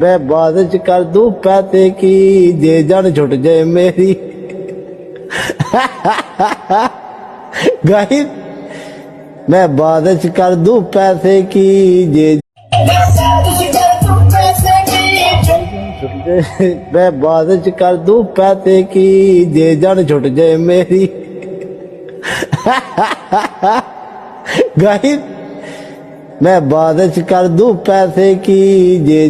मैं बाद च कर दूं पैसे की जे जान छुट जाए मेरी। गाइस मैं बाद च कर दूं पैसे की जे मैं बाद च कर दूं पैसे की जे जान छुट जाए मेरी। गाइस मैं बाद च कर दूं पैसे की जे